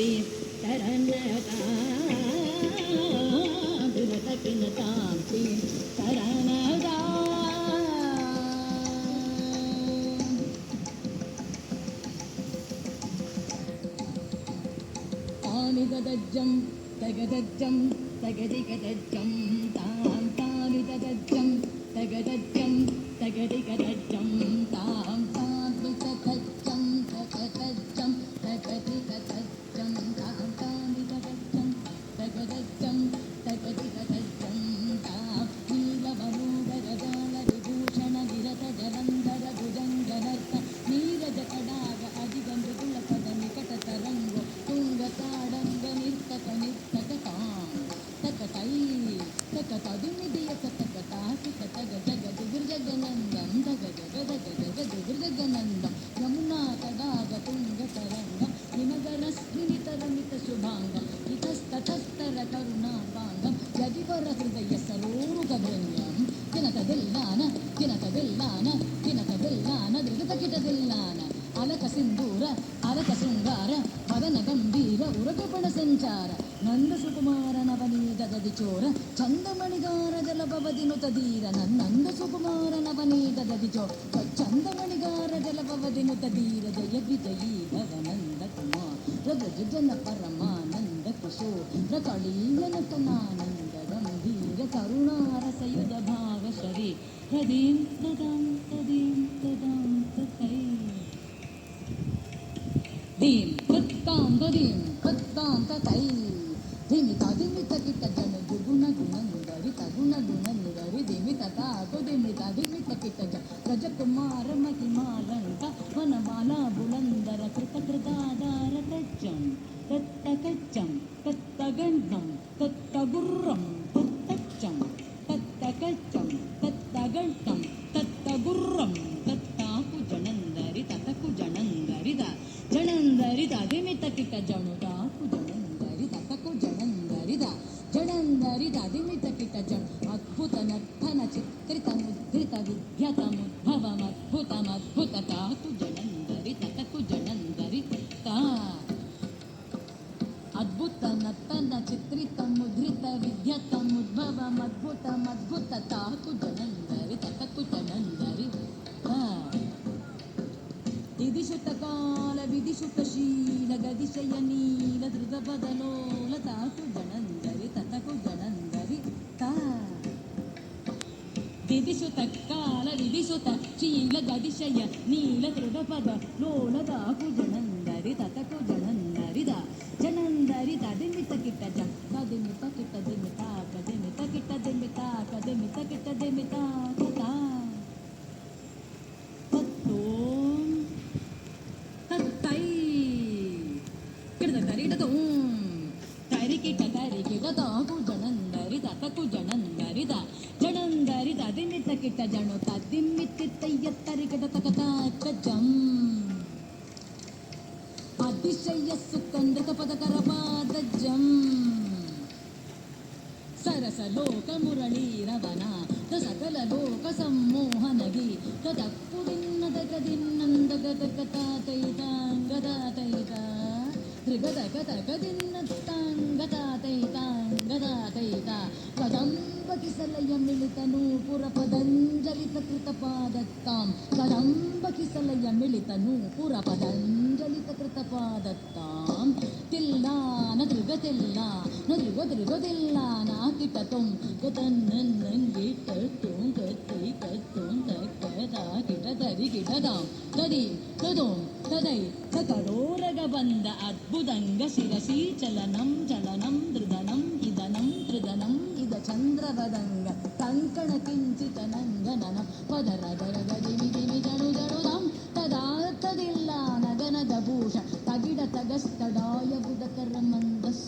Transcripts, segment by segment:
ಶ್ರೀ ಶರಣತಾ ವಿರತಕಿನತಾಂ ಶ್ರೀ ಶರಣತಾ ತಾನಿದಜ್ಜಂ ತಗದಜ್ಜಂ ತಗದಿಗದಜ್ಜಂ ತಾಂ ತಾನಿದಜ್ಜಂ ತಗದಜ್ಜಂ ತಗದಿಗದಜ್ಜಂ ತಾಂ ತಾತ್ವಿಕದಜ್ಜಂ ತಗದಜ್ಜಂ ತಗದಿಗದಜ್ಜಂ ತಾಂ ತಾನಿದಜ್ಜಂ ತಗದಜ್ಜಂ ತಗದಿಗದಜ್ಜಂ ತಾಂ ನೀಲವನೂಗರಜಾಲ ವಿಭೂಷಣ ನಿರತ ಜಲಂಧರ ಭುಜಂಗನರ್ತ ನೀರಜ ಕಡಾಗ ಅಧಿಗಂಧು ಗುಳಪದ ನಿಕಟ ತರಂಗೋ ತುಂಗ ತಾಡಂಗ ನಿರ್ತಕ ನಿರ್ತಕ ತಾಂ ತಕತೈ ತಕತದಿಮಿದಿಯ ತಕತಾ ಸಿಕತಗ ಜಗದು ಗಿರ್ಜಗನಂದಂ ತಗ ಜಗದ ಜಗದು ಗಿರ್ಜಗನಂದಂ ಯಮುನಾ ತಡಾಗ ತುಂಗ ತರಂಗ ಹಿಮಗರಸ್ಮಿನಿತರಮಿತ ಶುಭಾಂಗಂ ಇತಸ್ತತಸ್ತರ ಕರುಣಾಪಾಂಗಂ ಯದಿವರ ಹೃದಯ ಸರೋರುಗಭ್ರಮ್ಯಂ ಕಿನಕದೆಲ್ಲಾನ ಕಿನಕದೆಲ್ಲಾನ ಕಿನಕದೆಲ್ಲಾನ ದೃಗತಕಿಟದೆಲ್ಲಾನ ಅಲಕ ಸಿಂಧೂರ ಅಲಕ ಶೃಂಗಾರ ಮದನ ಗಂಭೀರ ಉರಗಪಣ ಸಂಚಾರ ನಂದ ಸುಕುಮಾರ ನವನೀತ ದದಿಚೋರ ಚಂದಮಣಿಗಾರ ಜಲಭವದಿನುತದೀರ ನನ್ನಂದ ಸುಕುಮಾರ ನವನೀತ ದದಿಚೋರ ಚಂದಮಣಿಗಾರ ಜಲಭವದಿನುತದೀರ ಜಯ ವಿಜಯೀ ಭವನಂದ ಕುಮಾರ ಜನ ಪರಮಾನಂದ ಕಿಶೋರ ಕಳೀಯ ನಟನಾನಂದ ಗಂಭೀರ ಕರುಣಾರಸಯುಧ ಭಾವ ಶರೀ ಹದೀಂ ತದಾಂ ತದೀಂ ತದಾಂ ತೈ ಧೀಂ ಕತ್ತಾಂ ತದೀಂ ಕತ್ತಾಂ ತೈ ಧಿಮಿತ ಧಿಮಿತ ಕಿಟ ಜನ ದುಗುಣ ಗುಣನುಡರಿ ತಗುಣ ಗುಣನುಡರಿ ಧಿಮಿತ ತಾಕು ಧಿಮಿತ ಧಿಮಿತ ಕಿಟ ಜ ಗಜಕುಮಾರ ಮಹಿಮಾಲಂಕ ವನಮಾಲ ಬುಲಂದರ ಕೃತ ಕೃತಾಧಾರ ಕಚ್ಚಂ ತತ್ತ ಕಚ್ಚಂ ತತ್ತ ಗಂಧಂ ತತ್ತ ಗುರ್ರಂ ತತ್ತಚ್ಚಂ ತತ್ತ ಕಚ್ಚಂ ತತ್ತ ಗಂಟಂ ತತ್ತ ಗುರ್ರಂ ತತ್ತಾಕು ಜಣಂದರಿ ತತಕು ಜಣಂದರಿದ ಜಣಂದರಿದ ಧಿಮಿತ ಕಿಟ ಜಣುದಾಕು ಜಣಂದರಿ ತತಕು ಜಣಂದರಿದ ಜಣಂದರಿದ ಧಿಮಿತ ಕಿಟ ಜಣ ಅದ್ಭುತ ನರ್ತನ ಚಿತ್ರಿತ ಮುದ್ರಿತ ವಿದ್ಯತ ಮುದ್ಭವಮದ್ಭುತಮದ್ಭುತ ತಾಕು ಜಣಂದರಿ ತತಕು ಜಣಂದರಿ ತಾ ಅದ್ಭುತ ನರ್ತನ ಚಿತ್ರಿತ ಮುದ್ರಿತ ವಿದ್ಯತ ಮುದ್ಭವಮದ್ಭುತಮದ್ಭುತ ತಾಕು ಜಣಂದರಿ ತತಕು ಜಣಂದರಿ ದಿದಿಶುತ ಕಾಲ ವಿದಿಶುತ ಶೀಲ ಗದಿಶಯ ನೀಲ ಧೃತ ಬದಲೋಲ ತಾಕು ಜಣಂದರಿ ತತಕು ಜಣಂದರಿ ತಾ ದಿದಿಶುತ ಕಾಲ ವಿದಿಶುತ ಶೀಲ ಗದಿಶಯ ನೀಲ ಧೃತ ಪದ ಲೋಲ ತಾಕು ಜಣಂದರಿ ತತಕು ಜಣಂದರಿದ ಜಣಂದರಿ ದಿಮಿತ ಕಿಟ್ಟ ಜ ಕದಿಮಿತ ಕಿಟ್ಟ ದಿಮಿತ ಕದಿಮಿತ ಕಿಟ್ಟ ದಿಮಿತ ಕದಿಮಿತ ಕಿಟ್ಟ ದಿಮಿತ ಕಥಾ ತತ್ತೋಂ ತತ್ತೈ ಕಿಡದ ಕರಿಡದ ಓಂ ತರಿಕಿಟ ತರಿಕಿಡ ತಾಕು ಜಣಂದರಿ ತತಕು ಜಣಂದರಿದ ಜಣಂದರಿದ ದಿಮಿತ ಕಿಟ್ಟ ಜಣು ತದಿಮ್ಮಿತ್ತಿತ್ತಯ್ಯ ತರಿಕಿಡ ತಕತಾಕ ಜಂ ಅತಿಶಯ ಸುಖಂದಕ ಪದಕರ ಪಾದ ಜಂ ಸರಸ ಲೋಕ ಮುರಳೀರವನ ಸಕಲ ಲೋಕ ಸಮ್ಮೋಹನಗಿ ತದಪ್ಪು ದಿನ್ನದ ಗದಿನ್ನಂದ ಗದಗತಾತೈತಾಂಗದಾತೈತ ತ್ರಿಗದಗತಗದಿನ್ನತ್ತಾಂಗದಾತೈತಾಂಗದಾತೈತ ಕದಂಬಕಿಸಲಯ ಮಿಳಿತನು ಪುರ ಪದಂಜಲಿತ ಕೃತ ಪಾದತ್ತಾಂ ಕದಂಬಕಿಸಲಯ ಮಿಳಿತನು ಪುರ ಪದಂಜಲಿತ ಕೃತ ಪಾದತ್ತಾಂ ತಿಲ್ಲಾನ ದೃಗತಿಲ್ಲ ನದೃಗದೃಗದಿಲ್ಲ ನಾಕಿಟತೊಂ ಗತನ್ನಂಗಿಟ್ಟುಂ ಗತಿ ಕತ್ತುಂ ತಕ್ಕದ ಕಿಟದರಿ ಗಿಡದಾಂ ತದಿ ತದೋಂ ತದೈ ಸಕಡೋರಗ ಬಂದ ಅದ್ಭುತಂಗ ಶಿರಸಿ ಚಲನಂ ಚಲನಂ ಧೃದನಂ ಇದನಂ ತ್ರಿದನಂ ಇದ ಚಂದ್ರವದಂಗ ಕಂಕಣ ಕಿಂಚಿತ ನಂಗನನಂ ಪದರದರ ಗದಿಮಿ ದಿಮಿ ಜಣು ಜಣುದಂ ತದಾ ತದಿಲ್ಲ ನಗನದ ಭೂಷ ತಗಿಡ ತಗಸ್ತಡಾಯ ಬುಧಕರ ಮಂದಸ್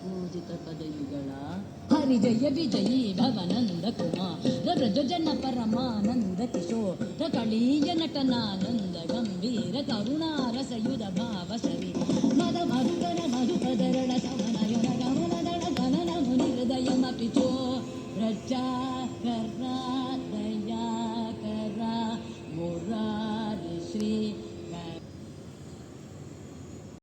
ಪೂಜಿತ ಪದಯುಗಳ ಹರಿ ಜಯ ವಿಜಯೀ ಭವನಂದ ಕುಮಾರ ಬ್ರಜ ಜನ ಪರಮಾನಂದ ಕಿಶೋರ ಕಳೀಯ ನಟನಾನಂದ ಗಂಭೀರ ಕರುಣಾರಸಯುಧ ಭಾವ ಸರಿ ಮದ ಮಧುಕರ ಮಧುಪದರಣ ಸಮನಯನ ಗಮನದಳ ಗಣನ ಮುನಿ ಹೃದಯಮಪಿ ಚೋ ರಚಾಕರ ದಯಾಕರ ಮುರಾರಿ ಶ್ರೀ